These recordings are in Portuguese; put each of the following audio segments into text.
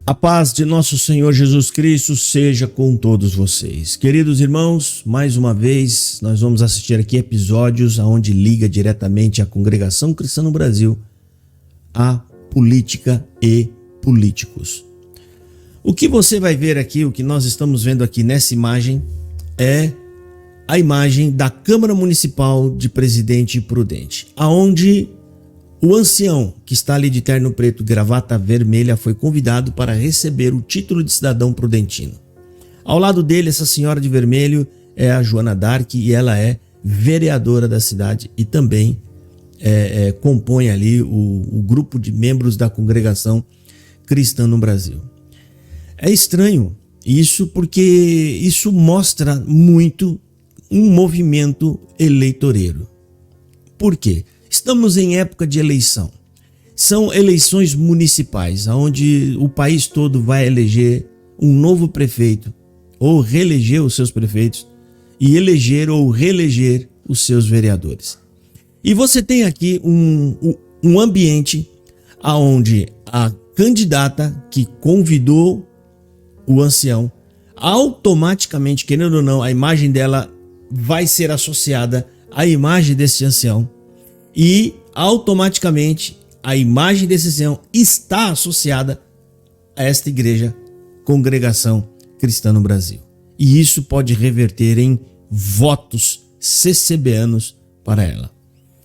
A paz de nosso Senhor Jesus Cristo seja com todos vocês. Queridos irmãos, mais uma vez nós vamos assistir aqui episódios onde liga diretamente a Congregação Cristã no Brasil a política e políticos. O que você vai ver aqui, o que nós estamos vendo aqui nessa imagem é a imagem da Câmara Municipal de Presidente Prudente, aonde o ancião, que está ali de terno preto e gravata vermelha, foi convidado para receber o título de cidadão prudentino. Ao lado dele, essa senhora de vermelho é a Joana d'Arc e ela é vereadora da cidade e também compõe ali o grupo de membros da Congregação Cristã no Brasil. É estranho isso porque isso mostra muito um movimento eleitoreiro. Por quê? Estamos em época de eleição. São eleições municipais, onde o país todo vai eleger um novo prefeito, ou reeleger os seus prefeitos, e eleger ou reeleger os seus vereadores. E você tem aqui um ambiente onde a candidata que convidou o ancião, automaticamente, querendo ou não, a imagem dela vai ser associada à imagem desse ancião. E automaticamente a imagem desse ancião está associada a esta igreja, Congregação Cristã no Brasil. E isso pode reverter em votos CCBanos para ela.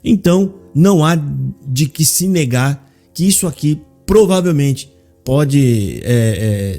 Então, não há de que se negar que isso aqui provavelmente pode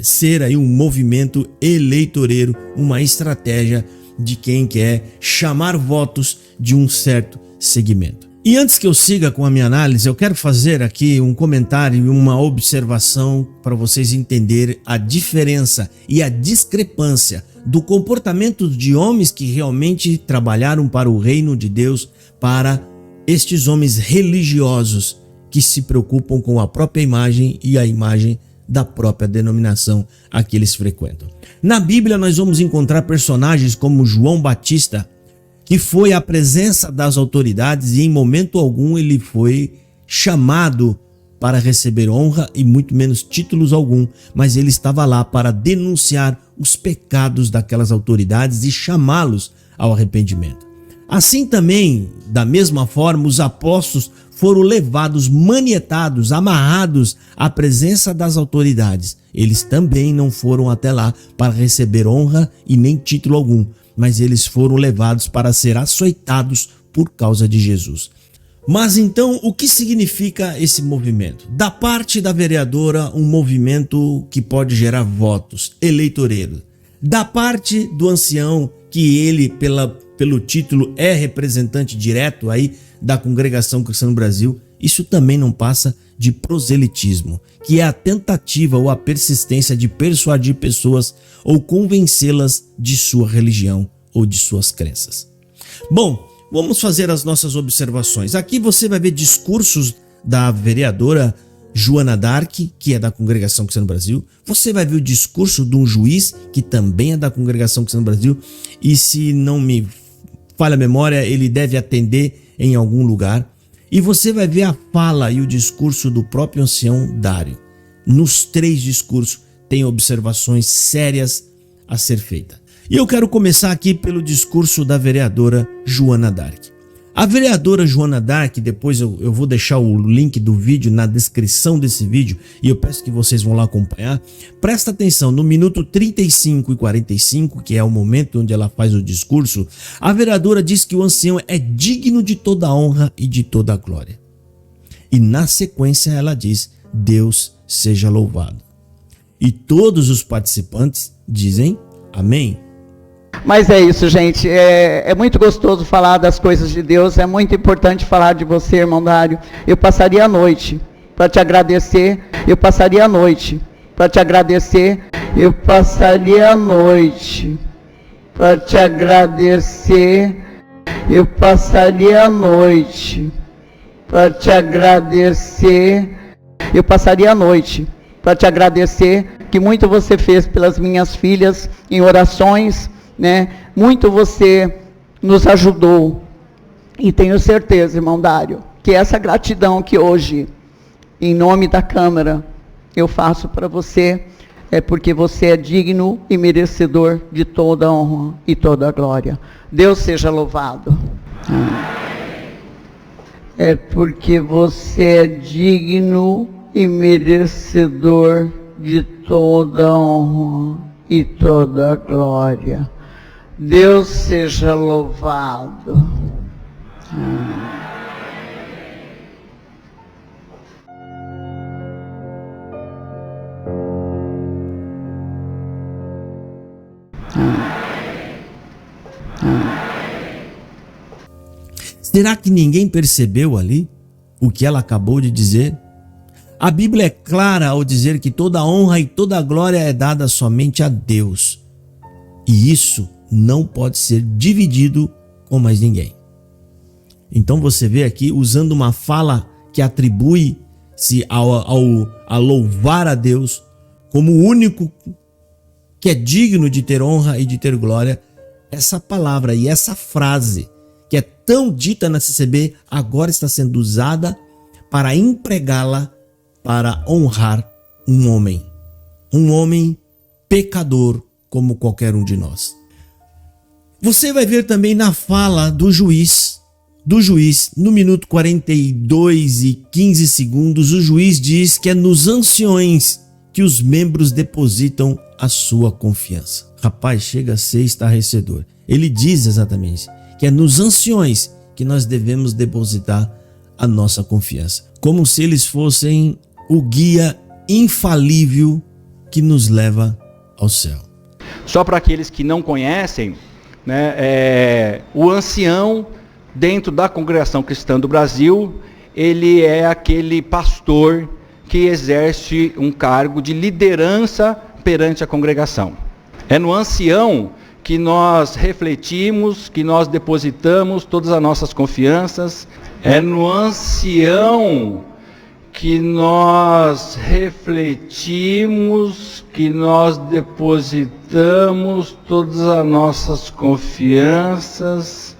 ser aí um movimento eleitoreiro, uma estratégia de quem quer chamar votos de um certo segmento. E antes que eu siga com a minha análise, eu quero fazer aqui um comentário e uma observação para vocês entenderem a diferença e a discrepância do comportamento de homens que realmente trabalharam para o reino de Deus, para estes homens religiosos que se preocupam com a própria imagem e a imagem da própria denominação a que eles frequentam. Na Bíblia nós vamos encontrar personagens como João Batista, que foi à presença das autoridades e em momento algum ele foi chamado para receber honra e muito menos títulos algum, mas ele estava lá para denunciar os pecados daquelas autoridades e chamá-los ao arrependimento. Assim também, da mesma forma, os apóstolos foram levados, manietados, amarrados à presença das autoridades. Eles também não foram até lá para receber honra e nem título algum, mas eles foram levados para ser açoitados por causa de Jesus. Mas então, o que significa esse movimento? Da parte da vereadora, um movimento que pode gerar votos eleitoreiros. Da parte do ancião, que ele, pelo título, é representante direto aí da Congregação Cristã no Brasil, isso também não passa de proselitismo, que é a tentativa ou a persistência de persuadir pessoas ou convencê-las de sua religião ou de suas crenças. Bom, vamos fazer as nossas observações. Aqui você vai ver discursos da vereadora Joana d'Arc, que é da Congregação Cristã no Brasil. Você vai ver o discurso de um juiz, que também é da Congregação Cristã no Brasil, e se não me falha a memória, ele deve atender em algum lugar. E você vai ver a fala e o discurso do próprio ancião Dário. Nos três discursos tem observações sérias a ser feitas. E eu quero começar aqui pelo discurso da vereadora Joana d'Arc. A vereadora Joana d'Arc, depois eu vou deixar o link do vídeo na descrição desse vídeo e eu peço que vocês vão lá acompanhar. Presta atenção, no minuto 35 e 45, que é o momento onde ela faz o discurso, a vereadora diz que o ancião é digno de toda a honra e de toda a glória. E na sequência ela diz: Deus seja louvado. E todos os participantes dizem amém. Mas é isso, gente, é muito gostoso falar das coisas de Deus, é muito importante falar de você, irmão Dário. Eu passaria a noite para te agradecer, eu passaria a noite para te agradecer, eu passaria a noite para te agradecer, eu passaria a noite para te agradecer, eu passaria a noite para te agradecer, que muito você fez pelas minhas filhas em orações, né? Muito você nos ajudou e tenho certeza, irmão Dário, que essa gratidão que hoje, em nome da Câmara, eu faço para você é porque você é digno e merecedor de toda a honra e toda a glória. Deus seja louvado. É porque você é digno e merecedor de toda a honra e toda a glória. Deus seja louvado. Será que ninguém percebeu ali o que ela acabou de dizer? A Bíblia é clara ao dizer que toda honra e toda glória é dada somente a Deus. E isso não pode ser dividido com mais ninguém. Então você vê aqui usando uma fala que atribui-se a louvar a Deus como o único que é digno de ter honra e de ter glória. Essa palavra e essa frase que é tão dita na CCB, agora está sendo usada para empregá-la para honrar um homem pecador como qualquer um de nós. Você vai ver também na fala do juiz, no minuto 42 e 15 segundos, o juiz diz que é nos anciões que os membros depositam a sua confiança. Rapaz, chega a ser estarrecedor. Ele diz exatamente que é nos anciões que nós devemos depositar a nossa confiança, como se eles fossem o guia infalível que nos leva ao céu. Só para aqueles que não conhecem, né, o ancião dentro da Congregação Cristã do Brasil, ele é aquele pastor que exerce um cargo de liderança perante a congregação. É no ancião que nós refletimos, que nós depositamos todas as nossas confianças. É no ancião que nós refletimos, que nós depositamos todas as nossas confianças.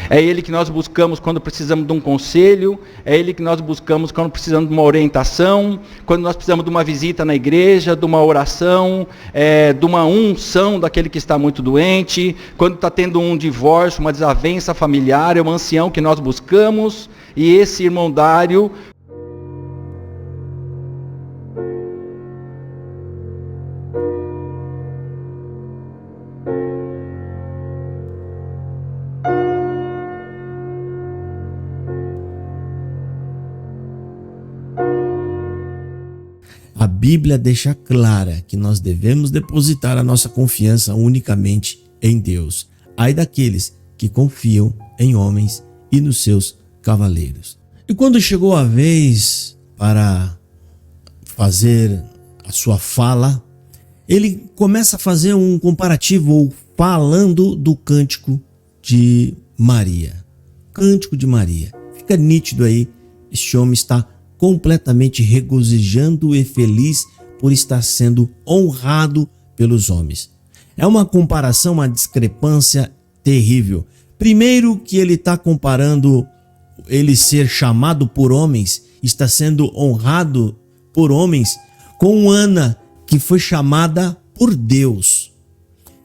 É ele que nós buscamos quando precisamos de um conselho, é ele que nós buscamos quando precisamos de uma orientação, quando nós precisamos de uma visita na igreja, de uma oração, de uma unção daquele que está muito doente, quando está tendo um divórcio, uma desavença familiar, é um ancião que nós buscamos, e esse irmão Dário A Bíblia deixa clara que nós devemos depositar a nossa confiança unicamente em Deus. Ai daqueles que confiam em homens e nos seus cavaleiros. E quando chegou a vez para fazer a sua fala, ele começa a fazer um comparativo, falando do cântico de Maria. Cântico de Maria. Fica nítido aí, este homem está completamente regozijando e feliz por estar sendo honrado pelos homens. É uma comparação, uma discrepância terrível. Primeiro que ele está comparando ele ser chamado por homens, está sendo honrado por homens, com Ana, que foi chamada por Deus,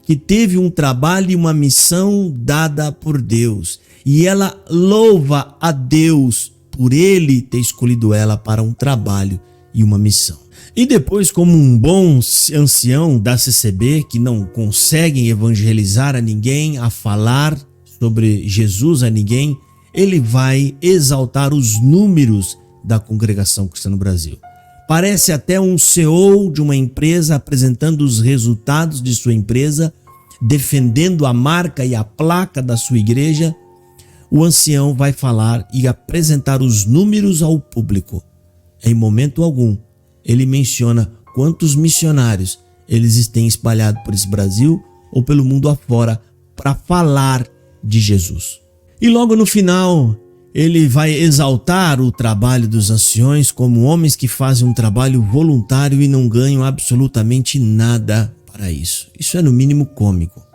que teve um trabalho e uma missão dada por Deus, e ela louva a Deus por ele ter escolhido ela para um trabalho e uma missão. E depois, como um bom ancião da CCB, que não conseguem evangelizar a ninguém, a falar sobre Jesus a ninguém, ele vai exaltar os números da Congregação Cristã no Brasil. Parece até um CEO de uma empresa apresentando os resultados de sua empresa, defendendo a marca e a placa da sua igreja. O ancião vai falar e apresentar os números ao público. Em momento algum, ele menciona quantos missionários eles têm espalhado por esse Brasil ou pelo mundo afora para falar de Jesus. E logo no final, ele vai exaltar o trabalho dos anciões como homens que fazem um trabalho voluntário e não ganham absolutamente nada para isso. Isso é no mínimo cômico.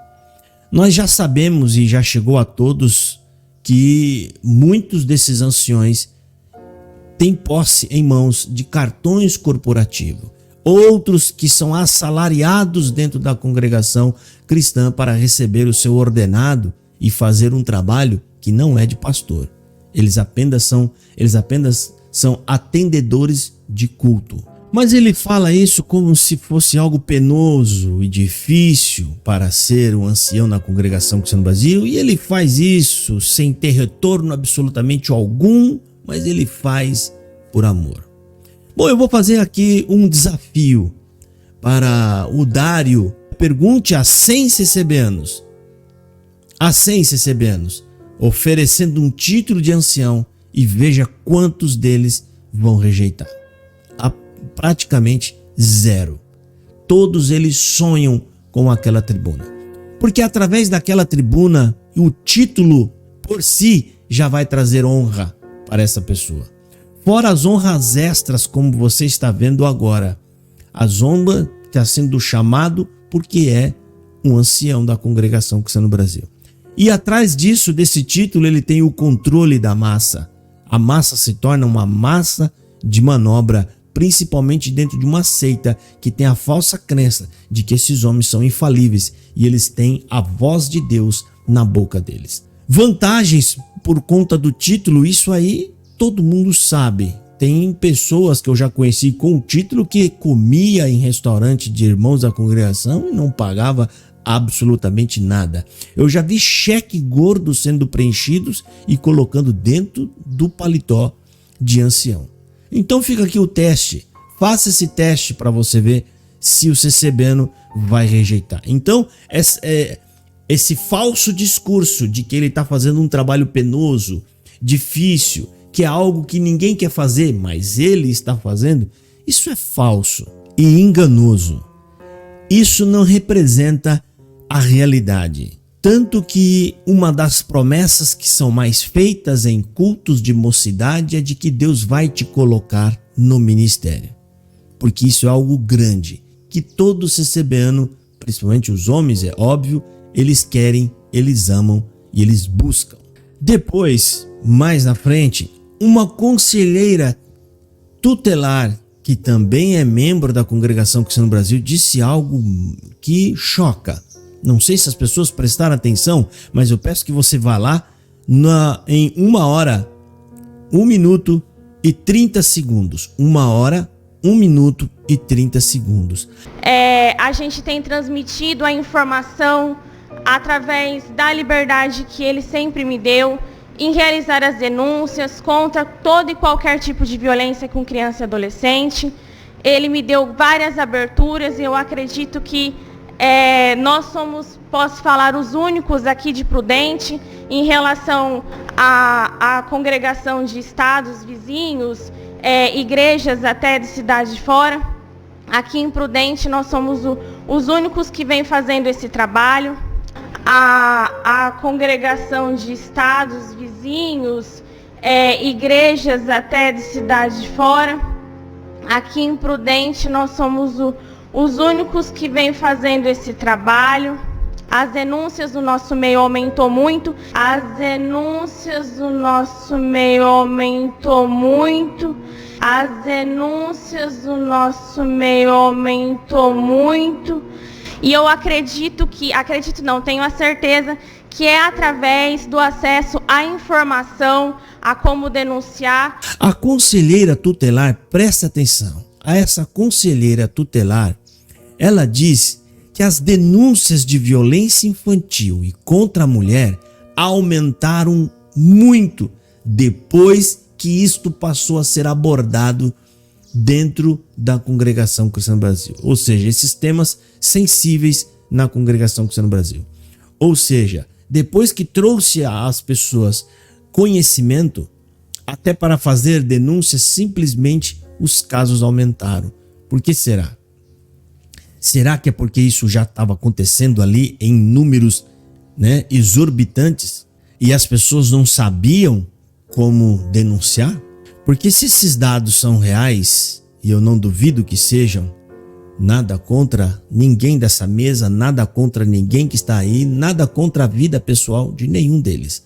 Nós já sabemos e já chegou a todos que muitos desses anciões têm posse em mãos de cartões corporativos. outros que são assalariados dentro da congregação cristã para receber o seu ordenado e fazer um trabalho que não é de pastor. Eles apenas são atendedores de culto. Mas ele fala isso como se fosse algo penoso e difícil para ser um ancião na congregação cristã no Brasil, e ele faz isso sem ter retorno absolutamente algum, mas ele faz por amor. Bom, eu vou fazer aqui um desafio para o Dário. Pergunte a 100 CCBanos, oferecendo um título de ancião, e veja quantos deles vão rejeitar. Praticamente zero. Todos eles sonham com aquela tribuna, porque através daquela tribuna o título por si já vai trazer honra para essa pessoa. Fora as honras extras, como você está vendo agora, as honras que está sendo chamado porque é um ancião da congregação cristã no Brasil. E atrás disso, desse título, ele tem o controle da massa. A massa se torna uma massa de manobra, principalmente dentro de uma seita que tem a falsa crença de que esses homens são infalíveis e eles têm a voz de Deus na boca deles. Vantagens por conta do título, isso aí todo mundo sabe. Tem pessoas que eu já conheci com o título que comia em restaurante de irmãos da congregação e não pagava absolutamente nada. Eu já vi cheque gordo sendo preenchidos e colocando dentro do paletó de ancião. Então fica aqui o teste. Faça esse teste para você ver se o CCBano vai rejeitar. Então, esse falso discurso de que ele está fazendo um trabalho penoso, difícil, que é algo que ninguém quer fazer, mas ele está fazendo, isso é falso e enganoso. Isso não representa a realidade. Tanto que uma das promessas que são mais feitas em cultos de mocidade é de que Deus vai te colocar no ministério. Porque isso é algo grande, que todo CCBano, principalmente os homens, é óbvio, eles querem, eles amam e eles buscam. Depois, mais na frente, uma conselheira tutelar, que também é membro da congregação cristã no Brasil, disse algo que choca. Não sei se as pessoas prestaram atenção, mas eu peço que você vá lá em 1 hora, 1 minuto e 30 segundos. 1 hora, 1 minuto e 30 segundos. A gente tem transmitido a informação através da liberdade que ele sempre me deu em realizar as denúncias contra todo e qualquer tipo de violência com criança e adolescente. Ele me deu várias aberturas e eu acredito que nós somos, posso falar, os únicos aqui de Prudente em relação à congregação de estados vizinhos, igrejas até de cidade de fora. Aqui em Prudente nós somos os únicos que vem fazendo esse trabalho. A congregação de estados vizinhos, igrejas até de cidade de fora. Aqui em Prudente nós somos os únicos que vêm fazendo esse trabalho. As denúncias do nosso meio aumentou muito. As denúncias do nosso meio aumentou muito. As denúncias do nosso meio aumentou muito. E eu tenho a certeza que é através do acesso à informação, a como denunciar. A conselheira tutelar, presta atenção, a essa conselheira tutelar, ela diz que as denúncias de violência infantil e contra a mulher aumentaram muito depois que isto passou a ser abordado dentro da congregação cristã no Brasil. Ou seja, esses temas sensíveis na congregação cristã no Brasil. Ou seja, depois que trouxe às pessoas conhecimento, até para fazer denúncias, simplesmente os casos aumentaram. Por que será? Será que é porque isso já estava acontecendo ali em números, exorbitantes e as pessoas não sabiam como denunciar? Porque se esses dados são reais, e eu não duvido que sejam, nada contra ninguém dessa mesa, nada contra ninguém que está aí, nada contra a vida pessoal de nenhum deles.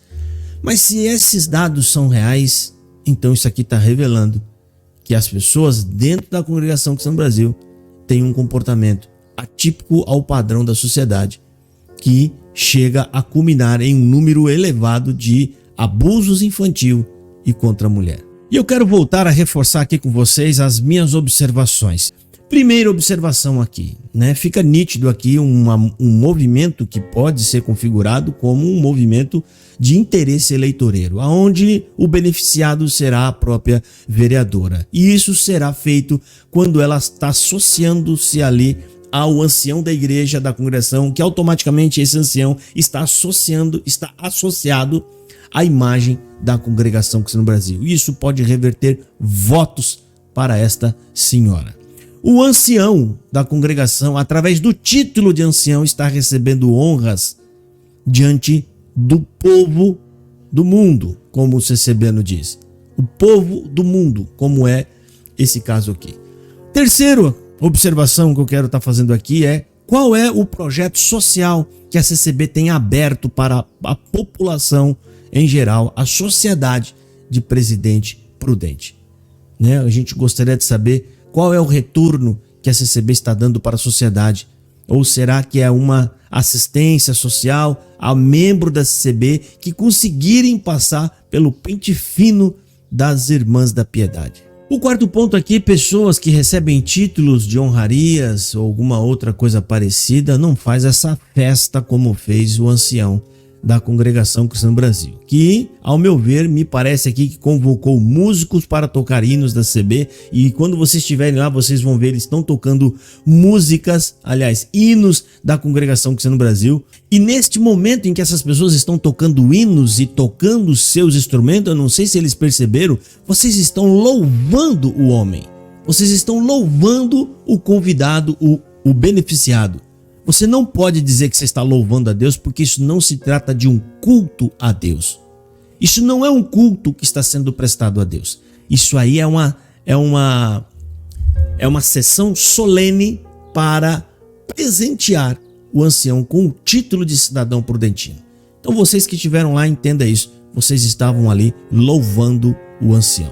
Mas se esses dados são reais, então isso aqui está revelando que as pessoas dentro da congregação cristã no Brasil, tem um comportamento atípico ao padrão da sociedade, que chega a culminar em um número elevado de abusos infantil e contra a mulher. E eu quero voltar a reforçar aqui com vocês as minhas observações. Primeira observação aqui, né? Fica nítido aqui um movimento que pode ser configurado como um movimento de interesse eleitoreiro, onde o beneficiado será a própria vereadora. E isso será feito quando ela está associando-se ali ao ancião da igreja, da congregação, que automaticamente esse ancião está associado à imagem da congregação cristã no Brasil. Isso pode reverter votos para esta senhora. O ancião da congregação, através do título de ancião, está recebendo honras diante do povo do mundo, como o CCBano diz. O povo do mundo, como é esse caso aqui. Terceira observação que eu quero estar fazendo aqui é: qual é o projeto social que a CCB tem aberto para a população em geral, a sociedade de Presidente Prudente? Né? A gente gostaria de saber qual é o retorno que a CCB está dando para a sociedade. Ou será que é uma assistência social a membro da CCB que conseguirem passar pelo pente fino das Irmãs da Piedade? O quarto ponto aqui: pessoas que recebem títulos de honrarias ou alguma outra coisa parecida não faz essa festa como fez o ancião da Congregação Cristã no Brasil, que, ao meu ver, me parece aqui que convocou músicos para tocar hinos da CB, e quando vocês estiverem lá, vocês vão ver, eles estão tocando músicas, aliás, hinos da Congregação Cristã no Brasil. E neste momento em que essas pessoas estão tocando hinos e tocando seus instrumentos, eu não sei se eles perceberam, vocês estão louvando o homem, vocês estão louvando o convidado, o beneficiado. Você não pode dizer que você está louvando a Deus, porque isso não se trata de um culto a Deus. Isso não é um culto que está sendo prestado a Deus. Isso aí é uma sessão solene para presentear o ancião com o título de cidadão prudentino. Então vocês que estiveram lá, entenda isso. Vocês estavam ali louvando o ancião.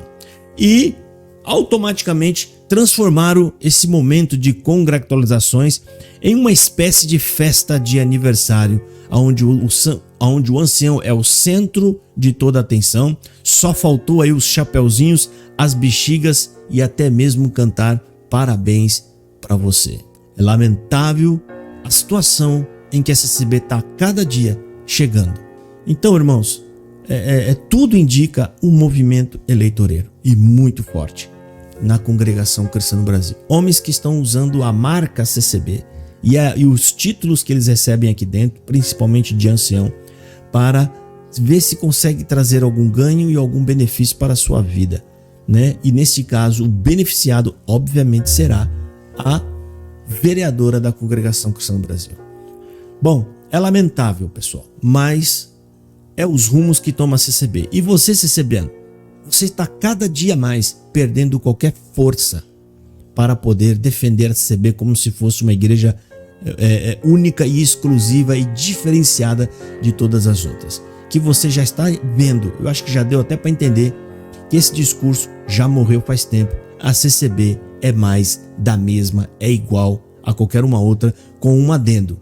E automaticamente transformaram esse momento de congratulações em uma espécie de festa de aniversário, onde o ancião é o centro de toda a atenção. Só faltou aí os chapeuzinhos, as bexigas e até mesmo cantar parabéns para você. É lamentável a situação em que essa CCB está cada dia chegando. Então, irmãos, tudo indica um movimento eleitoreiro e muito forte na Congregação Cristã no Brasil. Homens que estão usando a marca CCB e os títulos que eles recebem aqui dentro, principalmente de ancião, para ver se consegue trazer algum ganho e algum benefício para a sua vida, né? E nesse caso, o beneficiado obviamente será a vereadora da Congregação Cristã no Brasil. Bom, é lamentável, pessoal, mas é os rumos que toma a CCB. E você, CCBano, você está cada dia mais perdendo qualquer força para poder defender a CCB como se fosse uma igreja única e exclusiva e diferenciada de todas as outras. Que você já está vendo, eu acho que já deu até para entender que esse discurso já morreu faz tempo. A CCB é mais da mesma, é igual a qualquer uma outra, com um adendo: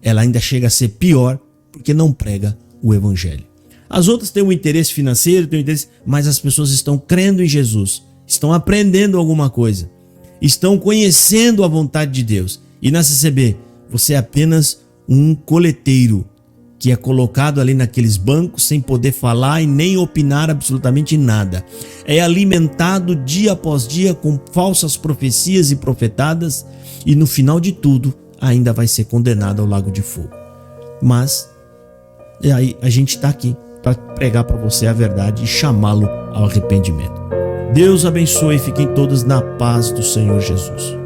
ela ainda chega a ser pior porque não prega o evangelho. As outras têm um interesse financeiro, mas as pessoas estão crendo em Jesus, estão aprendendo alguma coisa, estão conhecendo a vontade de Deus. E na CCB, você é apenas um coleteiro que é colocado ali naqueles bancos sem poder falar e nem opinar absolutamente nada. É alimentado dia após dia com falsas profecias e profetadas, e no final de tudo ainda vai ser condenado ao lago de fogo. Mas aí a gente está aqui para pregar para você a verdade e chamá-lo ao arrependimento. Deus abençoe e fiquem todos na paz do Senhor Jesus.